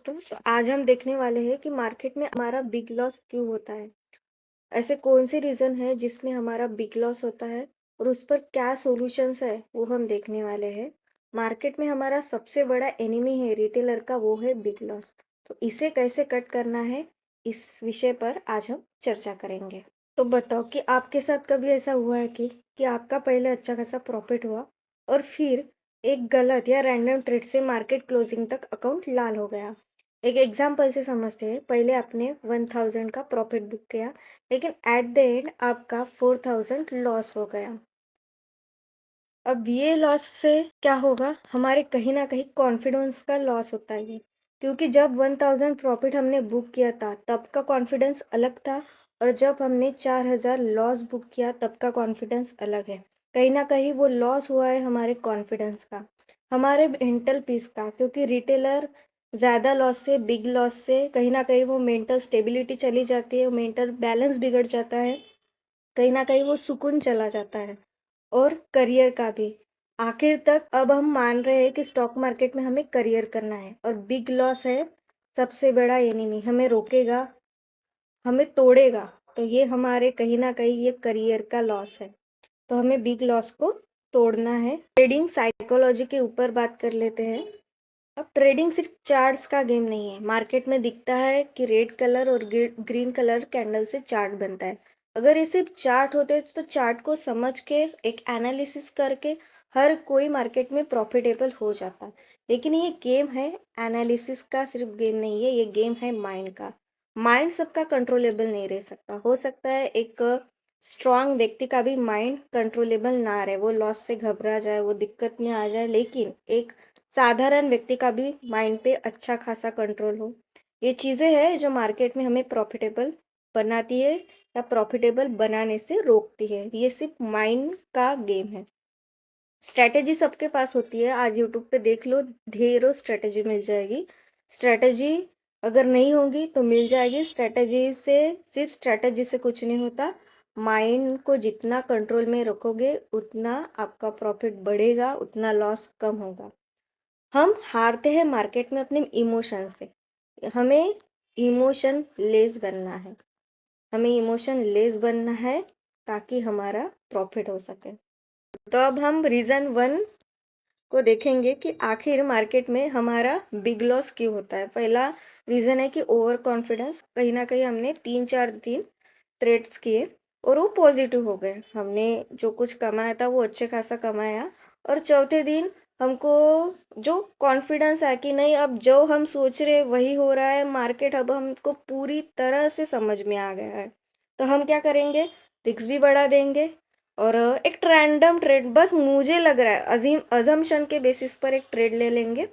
दोस्तों, तो आज हम देखने वाले हैं कि मार्केट में हमारा बिग लॉस क्यों होता है। ऐसे कौन से रीजन है जिसमें हमारा बिग लॉस होता है और उस पर क्या सॉल्यूशंस है वो हम देखने वाले हैं। मार्केट में हमारा सबसे बड़ा एनिमी है रिटेलर का, वो है बिग लॉस। तो इसे कैसे कट करना है, इस विषय पर आज हम चर्चा करेंगे। तो बताओ कि आपके साथ कभी ऐसा हुआ है कि आपका पहले अच्छा खासा प्रॉफिट हुआ और फिर एक गलत या रैंडम ट्रेड से मार्केट क्लोजिंग तक अकाउंट लाल हो गया। एक एग्जांपल से समझते हैं। पहले आपने 1000 का प्रॉफिट बुक किया, लेकिन एट द एंड आपका 4000 लॉस हो गया। अब ये लॉस से क्या होगा, हमारे कहीं ना कहीं कॉन्फिडेंस का लॉस होता है। क्योंकि जब 1000 प्रॉफिट हमने बुक किया था तब का कॉन्फिडेंस अलग था, और जब हमने 4000 लॉस बुक किया तब का कॉन्फिडेंस अलग है। कहीं ना कहीं वो लॉस हुआ है हमारे कॉन्फिडेंस का, हमारे मेंटल पीस का। क्योंकि रिटेलर ज़्यादा लॉस से, बिग लॉस से कहीं ना कहीं वो मेंटल स्टेबिलिटी चली जाती है, मेंटल बैलेंस बिगड़ जाता है, कहीं ना कहीं वो सुकून चला जाता है, और करियर का भी। आखिर तक अब हम मान रहे हैं कि स्टॉक मार्केट में हमें करियर करना है, और बिग लॉस है सबसे बड़ा एनिमी, हमें रोकेगा, हमें तोड़ेगा। तो ये हमारे कहीं ना कहीं ये करियर का लॉस है। तो हमें बिग लॉस को तोड़ना है। ट्रेडिंग साइकोलॉजी के ऊपर बात कर लेते हैं। अब ट्रेडिंग सिर्फ चार्ट्स का गेम नहीं है। मार्केट में दिखता है कि रेड कलर और ग्रीन कलर कैंडल से चार्ट बनता है। अगर ये सिर्फ चार्ट होते तो चार्ट को समझ के एक एनालिसिस करके हर कोई मार्केट में प्रॉफिटेबल हो जाता। लेकिन ये गेम है एनालिसिस का, सिर्फ गेम नहीं है, ये गेम है माइंड का। माइंड सबका कंट्रोलेबल नहीं रह सकता। हो सकता है एक स्ट्रांग व्यक्ति का भी माइंड कंट्रोलेबल ना रहे, वो लॉस से घबरा जाए, वो दिक्कत में आ जाए, लेकिन एक साधारण व्यक्ति का भी माइंड पे अच्छा खासा कंट्रोल हो। ये चीज़ें हैं जो मार्केट में हमें प्रॉफिटेबल बनाती है या प्रॉफिटेबल बनाने से रोकती है। ये सिर्फ माइंड का गेम है। स्ट्रैटेजी सबके पास होती है। आज यूट्यूब पे देख लो, ढेरों स्ट्रैटेजी मिल जाएगी। स्ट्रैटेजी अगर नहीं होगी तो मिल जाएगी। स्ट्रैटेजी से, सिर्फ स्ट्रैटेजी से कुछ नहीं होता। माइंड को जितना कंट्रोल में रखोगे उतना आपका प्रॉफिट बढ़ेगा, उतना लॉस कम होगा। हम हारते हैं मार्केट में अपने इमोशन से। हमें इमोशन लेस बनना है, हमें इमोशन लेस बनना है ताकि हमारा प्रॉफिट हो सके। तो अब हम रीज़न 1 को देखेंगे कि आखिर मार्केट में हमारा बिग लॉस क्यों होता है। पहला रीज़न है कि ओवर कॉन्फिडेंस। कहीं ना कहीं हमने 3-4 दिन ट्रेड्स किए और वो पॉजिटिव हो गए, हमने जो कुछ कमाया था वो अच्छे खासा कमाया, और चौथे दिन हमको जो कॉन्फिडेंस है कि नहीं, अब जो हम सोच रहे वही हो रहा है, मार्केट अब हमको पूरी तरह से समझ में आ गया है। तो हम क्या करेंगे, रिस्क भी बढ़ा देंगे और एक रैंडम ट्रेड, बस मुझे लग रहा है, अजम्पशन के बेसिस पर एक ट्रेड ले लेंगे,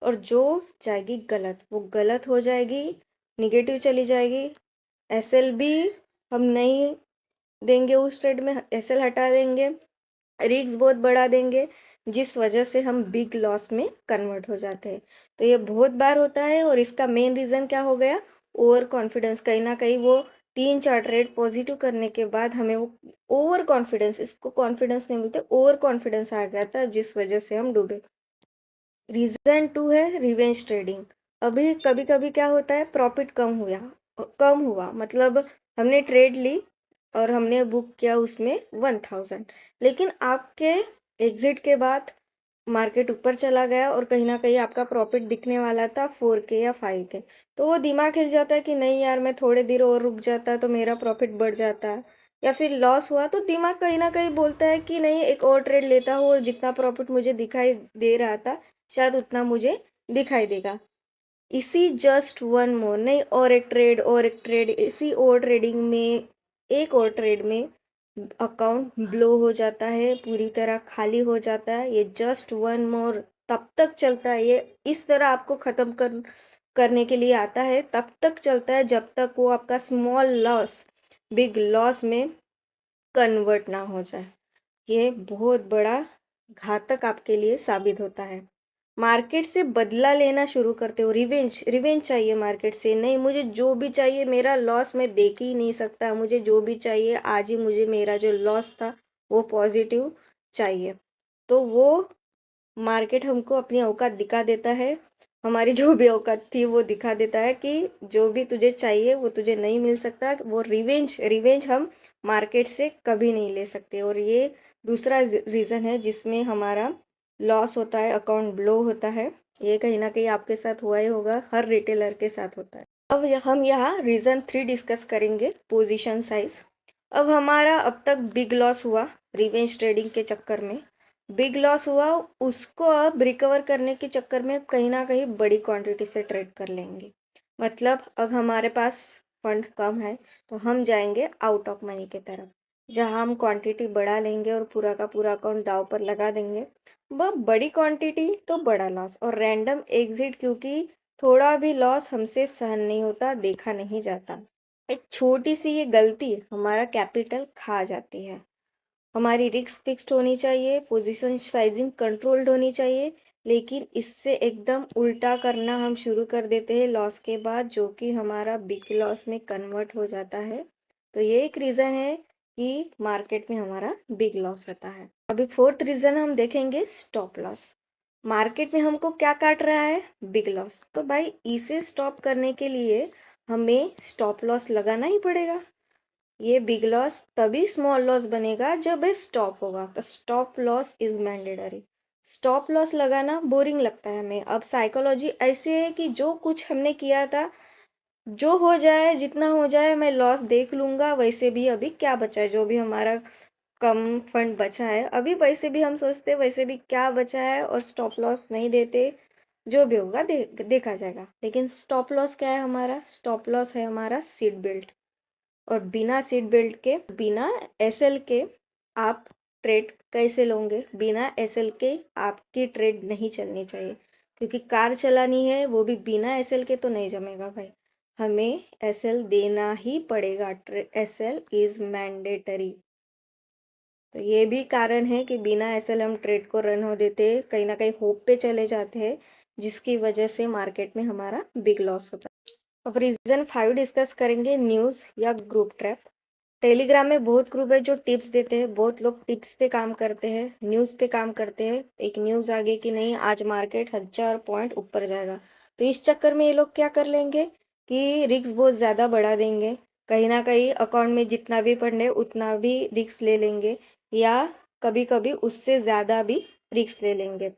और जो जाएगी गलत वो गलत हो जाएगी, निगेटिव चली जाएगी। एसएल भी हम नहीं देंगे, उस ट्रेड में एसएल हटा देंगे, रिस्क बहुत बढ़ा देंगे, जिस वजह से हम बिग लॉस में कन्वर्ट हो जाते हैं। तो ये बहुत बार होता है, और इसका मेन रीज़न क्या हो गया, ओवर कॉन्फिडेंस। कहीं ना कहीं वो 3-4 ट्रेड पॉजिटिव करने के बाद हमें वो ओवर कॉन्फिडेंस, इसको कॉन्फिडेंस नहीं बोलते, ओवर कॉन्फिडेंस आ गया था, जिस वजह से हम डूबे। रीज़न 2 है रिवेंज ट्रेडिंग। अभी कभी कभी क्या होता है, प्रॉफिट कम हुआ मतलब हमने ट्रेड ली और हमने बुक किया उसमें 1000, लेकिन आपके एग्जिट के बाद मार्केट ऊपर चला गया और कहीं ना कहीं आपका प्रॉफिट दिखने वाला था 4K या 5K। तो वो दिमाग हिल जाता है कि नहीं यार, मैं थोड़े देर और रुक जाता तो मेरा प्रॉफिट बढ़ जाता। या फिर लॉस हुआ तो दिमाग कहीं ना कहीं बोलता है कि नहीं, एक और ट्रेड लेता हूँ और जितना प्रॉफिट मुझे दिखाई दे रहा था शायद उतना मुझे दिखाई देगा। इसी जस्ट वन मोर, नहीं, और एक ट्रेड और एक ट्रेड, इसी और ट्रेडिंग में, एक और ट्रेड में अकाउंट ब्लो हो जाता है, पूरी तरह खाली हो जाता है। ये जस्ट वन मोर तब तक चलता है, ये इस तरह आपको ख़त्म करने के लिए आता है, तब तक चलता है जब तक वो आपका स्मॉल लॉस बिग लॉस में कन्वर्ट ना हो जाए। ये बहुत बड़ा घातक आपके लिए साबित होता है। मार्केट से बदला लेना शुरू करते हो, रिवेंज रिवेंज चाहिए मार्केट से, नहीं मुझे जो भी चाहिए, मेरा लॉस मैं देख ही नहीं सकता, मुझे जो भी चाहिए आज ही, मुझे मेरा जो लॉस था वो पॉजिटिव चाहिए। तो वो मार्केट हमको अपनी औकात दिखा देता है, हमारी जो भी औकात थी वो दिखा देता है कि जो भी तुझे चाहिए वो तुझे नहीं मिल सकता। वो रिवेंज रिवेंज हम मार्केट से कभी नहीं ले सकते। और ये दूसरा रीज़न है जिसमें हमारा लॉस होता है, अकाउंट ब्लो होता है। ये कहीं ना कहीं आपके साथ हुआ ही होगा, हर रिटेलर के साथ होता है। अब हम यहाँ रीज़न 3 डिस्कस करेंगे, पोजीशन साइज। अब हमारा अब तक बिग लॉस हुआ रिवेंज ट्रेडिंग के चक्कर में, बिग लॉस हुआ, उसको अब रिकवर करने के चक्कर में कहीं ना कहीं बड़ी क्वांटिटी से ट्रेड कर लेंगे। मतलब अब हमारे पास फंड कम है तो हम जाएंगे आउट ऑफ मनी की तरफ, जहां हम क्वांटिटी बढ़ा लेंगे और पूरा का पूरा अकाउंट दाव पर लगा देंगे। वह बड़ी क्वांटिटी तो बड़ा लॉस और रैंडम एग्जिट, क्योंकि थोड़ा भी लॉस हमसे सहन नहीं होता, देखा नहीं जाता। एक छोटी सी ये गलती हमारा कैपिटल खा जाती है। हमारी रिस्क फिक्स्ड होनी चाहिए, पोजीशन साइजिंग कंट्रोल्ड होनी चाहिए, लेकिन इससे एकदम उल्टा करना हम शुरू कर देते हैं लॉस के बाद, जो कि हमारा बिग लॉस में कन्वर्ट हो जाता है। तो ये एक रीज़न है कि मार्केट में हमारा बिग लॉस होता है। अभी फोर्थ रीज़न हम देखेंगे, स्टॉप लॉस। मार्केट में हमको क्या काट रहा है? Big loss. तो भाई इसे स्टॉप करने के लिए हमें स्टॉप लॉस लगाना ही पड़ेगा। ये बिग लॉस तभी स्मॉल लॉस बनेगा जब ये स्टॉप होगा। तो stop loss is mandatory. Stop loss लगाना बोरिंग लगता है हमें। अब साइकोलॉजी ऐसी है कि जो कुछ हमने किया था, जो हो जाए, जितना हो जाए मैं लॉस देख लूंगा। वैसे भी अभी क्या बचा है, जो भी हमारा कम फंड बचा है अभी, वैसे भी हम सोचते वैसे भी क्या बचा है, और स्टॉप लॉस नहीं देते। जो भी होगा देखा जाएगा। लेकिन स्टॉप लॉस क्या है हमारा? स्टॉप लॉस है हमारा सीट बेल्ट। और बिना सीट बेल्ट के, बिना एसएल के आप ट्रेड कैसे लोगे? बिना एसएल के आपकी ट्रेड नहीं चलनी चाहिए, क्योंकि कार चलानी है, वो भी बिना एसएल के तो नहीं जमेगा भाई। हमें एसएल देना ही पड़ेगा। SL is mandatory. तो ये भी कारण है कि बिना एसएल हम ट्रेड को रन हो देते, कहीं ना कहीं होप पे चले जाते हैं, जिसकी वजह से मार्केट में हमारा बिग लॉस होता है। अब रीजन 5 डिस्कस करेंगे, न्यूज़ या ग्रुप ट्रैप। टेलीग्राम में बहुत ग्रुप है जो टिप्स देते हैं, बहुत लोग टिप्स पे काम करते हैं, न्यूज़ पे काम करते हैं। एक न्यूज़ आ गई कि नहीं आज मार्केट 1000 पॉइंट ऊपर जाएगा, तो इस चक्कर में ये लोग क्या कर लेंगे कि रिस्क बहुत ज़्यादा बढ़ा देंगे। कहीं ना कहीं अकाउंट में जितना भी फंड है उतना भी रिस्क ले लेंगे, या कभी कभी उससे ज़्यादा भी रिस्क ले लेंगे।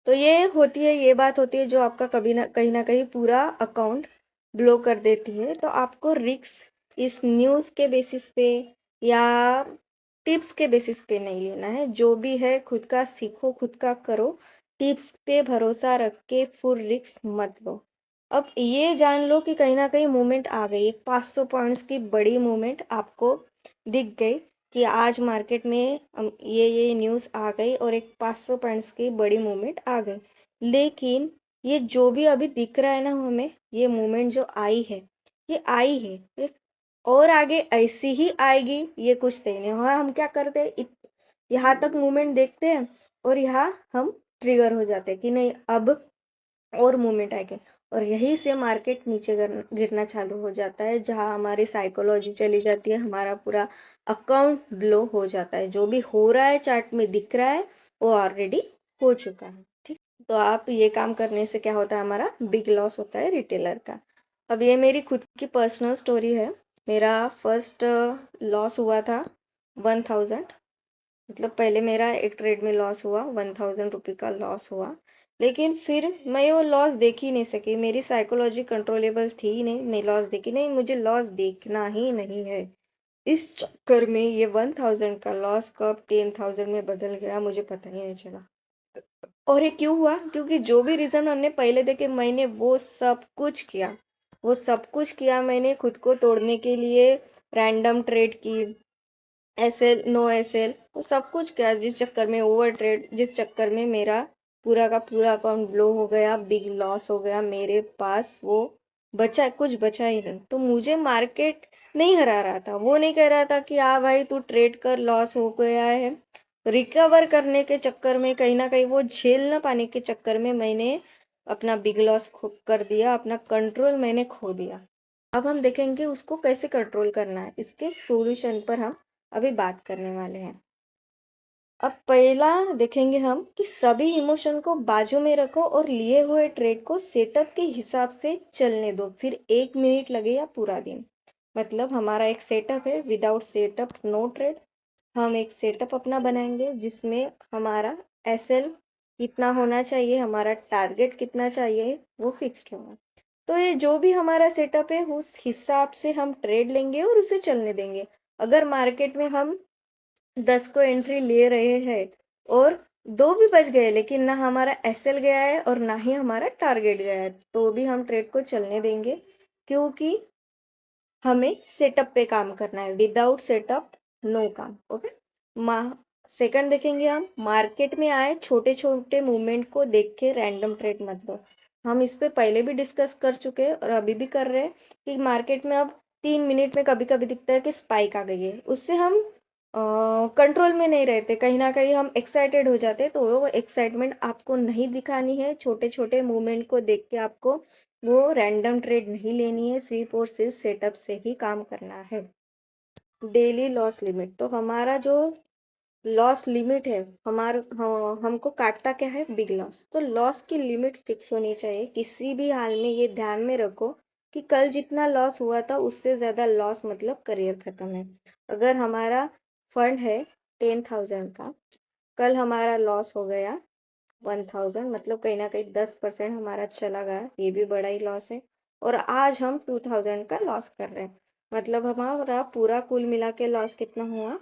तो ये होती है, ये बात होती है जो आपका कभी ना कहीं ना कहीं पूरा अकाउंट ब्लो कर देती है। तो आपको रिस्क इस न्यूज़ के बेसिस पे या टिप्स के बेसिस पे नहीं लेना है। जो भी है खुद का सीखो, खुद का करो। टिप्स पे भरोसा रख के फुल रिस्क मत लो। अब ये जान लो कि कहीं ना कहीं मूवमेंट आ गई, एक 500 पॉइंट्स की बड़ी मूवमेंट आपको दिख गई कि आज मार्केट में ये न्यूज़ आ गई और एक 500 पॉइंट्स की बड़ी मूवमेंट आ गई। लेकिन ये जो भी अभी दिख रहा है ना हमें, ये मूवमेंट जो आई है, ये आई है, ये और आगे ऐसी ही आएगी, ये कुछ तय नहीं। हाँ, हम क्या करते हैं, यहाँ तक मूवमेंट देखते हैं और यहाँ हम ट्रिगर हो जाते हैं कि नहीं अब और मूवमेंट आएंगे, और यहीं से मार्केट नीचे गिरना चालू हो जाता है, जहाँ हमारी साइकोलॉजी चली जाती है, हमारा पूरा अकाउंट ब्लो हो जाता है। जो भी हो रहा है चार्ट में दिख रहा है वो ऑलरेडी हो चुका है। ठीक, तो आप ये काम करने से क्या होता है, हमारा बिग लॉस होता है रिटेलर का। अब ये मेरी खुद की पर्सनल स्टोरी है। मेरा फर्स्ट लॉस हुआ था 1000। मतलब पहले मेरा एक ट्रेड में लॉस हुआ, 1000 रुपये का लॉस हुआ। लेकिन फिर मैं वो लॉस देख ही नहीं सकी, मेरी साइकोलॉजी कंट्रोलेबल थी ही नहीं। मैं लॉस देखी नहीं, मुझे लॉस देखना ही नहीं है। इस चक्कर में ये 1000 का लॉस कब 10,000 में बदल गया मुझे पता ही नहीं चला। और ये क्यों हुआ? क्योंकि जो भी रीज़न हमने पहले देखे, मैंने वो सब कुछ किया, वो सब कुछ किया मैंने खुद को तोड़ने के लिए। रैंडम ट्रेड की, एसएल नो एसएल, वो सब कुछ किया, जिस चक्कर में ओवर ट्रेड, जिस चक्कर में मेरा पूरा का पूरा अकाउंट ब्लो हो गया, बिग लॉस हो गया। मेरे पास वो बचा, कुछ बचा ही नहीं। तो मुझे मार्केट नहीं हरा रहा था, वो नहीं कह रहा था कि हाँ भाई तू ट्रेड कर, लॉस हो गया है। रिकवर करने के चक्कर में, कहीं ना कहीं वो झेल न पाने के चक्कर में मैंने अपना बिग लॉस कर दिया, अपना कंट्रोल मैंने खो दिया। अब हम देखेंगे उसको कैसे कंट्रोल करना है, इसके सॉल्यूशन पर हम अभी बात करने वाले हैं। अब पहला देखेंगे हम कि सभी इमोशन को बाजू में रखो और लिए हुए ट्रेड को सेटअप के हिसाब से चलने दो, फिर 1 मिनट लगे या पूरा दिन। मतलब हमारा एक सेटअप है, विदाउट सेटअप नो ट्रेड। हम एक सेटअप अपना बनाएंगे जिसमें हमारा एसएल कितना होना चाहिए, हमारा टारगेट कितना चाहिए, वो फिक्स्ड होगा। तो ये जो भी हमारा सेटअप है उस हिसाब से हम ट्रेड लेंगे और उसे चलने देंगे। अगर मार्केट में हम 10 को एंट्री ले रहे हैं और 2 भी बच गए लेकिन ना हमारा एसएल गया है और ना ही हमारा टारगेट गया है, तो भी हम ट्रेड को चलने देंगे, क्योंकि हमें सेटअप पे काम करना है। विदाउट सेटअप नो काम। ओके। सेकंड देखेंगे हम, मार्केट में आए छोटे छोटे मूवमेंट को देख के रैंडम ट्रेड मत लो। हम इस पे पहले भी डिस्कस कर चुके हैं और अभी भी कर रहे हैं कि मार्केट में अब 3 मिनट में कभी कभी दिखता है कि स्पाइक आ गई है, उससे हम कंट्रोल में नहीं रहते, कहीं ना कहीं हम एक्साइटेड हो जाते हैं। तो वो एक्साइटमेंट आपको नहीं दिखानी है। छोटे छोटे मूवमेंट को देख के आपको वो रैंडम ट्रेड नहीं लेनी है, सिर्फ और सिर्फ सेटअप से ही काम करना है। डेली लॉस लिमिट, तो हमारा जो लॉस लिमिट है, हमको काटता क्या है, बिग लॉस। तो लॉस की लिमिट फिक्स होनी चाहिए किसी भी हाल में। ये ध्यान में रखो कि कल जितना लॉस हुआ था उससे ज़्यादा लॉस मतलब करियर खत्म है। अगर हमारा फंड है 10,000 का, कल हमारा लॉस हो गया 1,000, मतलब कहीं ना कहीं 10% हमारा चला गया, ये भी बड़ा ही लॉस है। और आज हम 2,000 का लॉस कर रहे हैं, मतलब हमारा पूरा कुल मिला के लॉस कितना हुआ,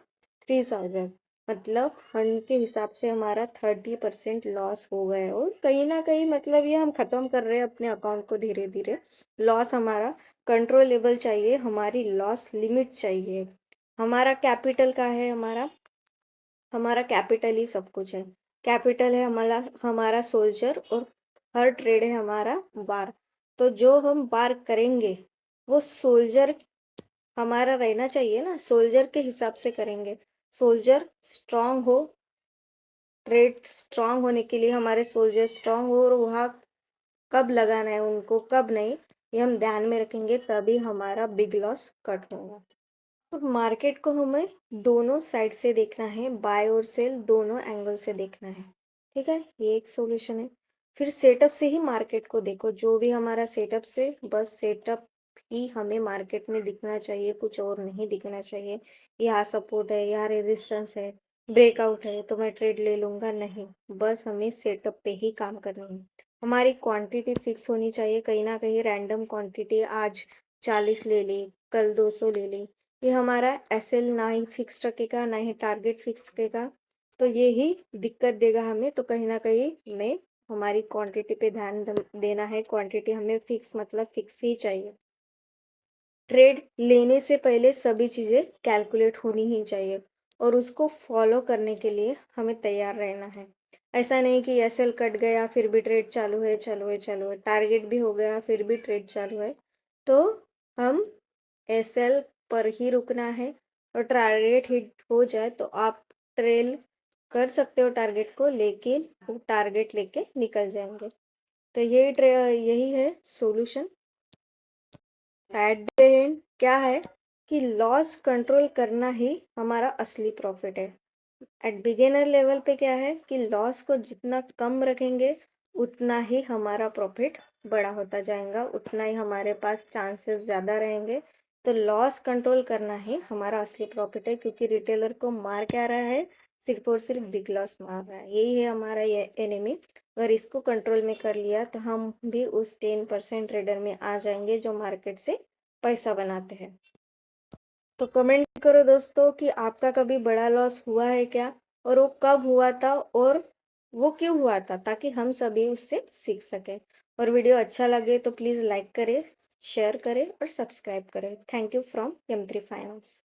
3,000। मतलब फंड के हिसाब से हमारा 30% लॉस हो गया है। और कहीं ना कहीं मतलब ये हम खत्म कर रहे हैं अपने अकाउंट को धीरे धीरे। लॉस हमारा कंट्रोलेबल चाहिए, हमारी लॉस लिमिट चाहिए। हमारा कैपिटल का है, हमारा कैपिटल ही सब कुछ है। कैपिटल है हमारा हमारा सोल्जर, और हर ट्रेड है हमारा वार। तो जो हम वार करेंगे वो सोल्जर हमारा रहना चाहिए ना, सोल्जर के हिसाब से करेंगे। सोल्जर स्ट्रांग हो, ट्रेड स्ट्रांग होने के लिए हमारे सोल्जर स्ट्रांग हो, और वहाँ कब लगाना है उनको कब नहीं, ये हम ध्यान में रखेंगे, तभी हमारा बिग लॉस कट होगा। तो मार्केट को हमें दोनों साइड से देखना है, बाय और सेल दोनों एंगल से देखना है। ठीक है, ये एक सॉल्यूशन है। फिर सेटअप से ही मार्केट को देखो, जो भी हमारा सेटअप से, बस सेटअप ही हमें मार्केट में दिखना चाहिए, कुछ और नहीं दिखना चाहिए। यहाँ सपोर्ट है, यहाँ रेजिस्टेंस है, ब्रेकआउट है तो मैं ट्रेड ले लूंगा, नहीं। बस हमें सेटअप पे ही काम करना है। हमारी क्वांटिटी फिक्स होनी चाहिए, कहीं ना कहीं रैंडम क्वांटिटी आज 40 ले ली, कल 200 ले ली, ये हमारा एसएल ना ही फिक्स रखेगा ना ही टारगेट फिक्स रखेगा, तो ये ही दिक्कत देगा हमें। तो कहीं ना कहीं हमें हमारी क्वांटिटी पे ध्यान देना है। क्वांटिटी हमें फिक्स मतलब फिक्स ही चाहिए। ट्रेड लेने से पहले सभी चीज़ें कैलकुलेट होनी ही चाहिए, और उसको फॉलो करने के लिए हमें तैयार रहना है। ऐसा नहीं कि एसएल कट गया फिर भी ट्रेड चालू है, चालू है, चालू है, टारगेट भी हो गया फिर भी ट्रेड चालू है। तो हम एसएल पर ही रुकना है, और टारगेट हिट हो जाए तो आप ट्रेल कर सकते हो टारगेट को, लेकिन वो टारगेट लेके निकल जाएंगे। तो यही है सॉल्यूशन। एट द एंड क्या है कि लॉस कंट्रोल करना ही हमारा असली प्रॉफिट है। एट बिगिनर लेवल पे क्या है कि लॉस को जितना कम रखेंगे उतना ही हमारा प्रॉफिट बड़ा होता जाएगा, उतना ही हमारे पास चांसेस ज़्यादा रहेंगे। तो लॉस कंट्रोल करना ही हमारा असली प्रॉफिट है, क्योंकि रिटेलर को मार क्या रहा है, सिर्फ और सिर्फ बिग लॉस मार रहा है। यही है हमारा ये एनिमी। अगर इसको कंट्रोल में कर लिया तो हम भी उस 10% ट्रेडर में आ जाएंगे जो मार्केट से पैसा बनाते हैं। तो कमेंट करो दोस्तों कि आपका कभी बड़ा लॉस हुआ है क्या, और वो कब हुआ था और वो क्यों हुआ था, ताकि हम सभी उससे सीख सकें। और वीडियो अच्छा लगे तो प्लीज़ लाइक करें, शेयर करें और सब्सक्राइब करें। Thank you from M3 finance.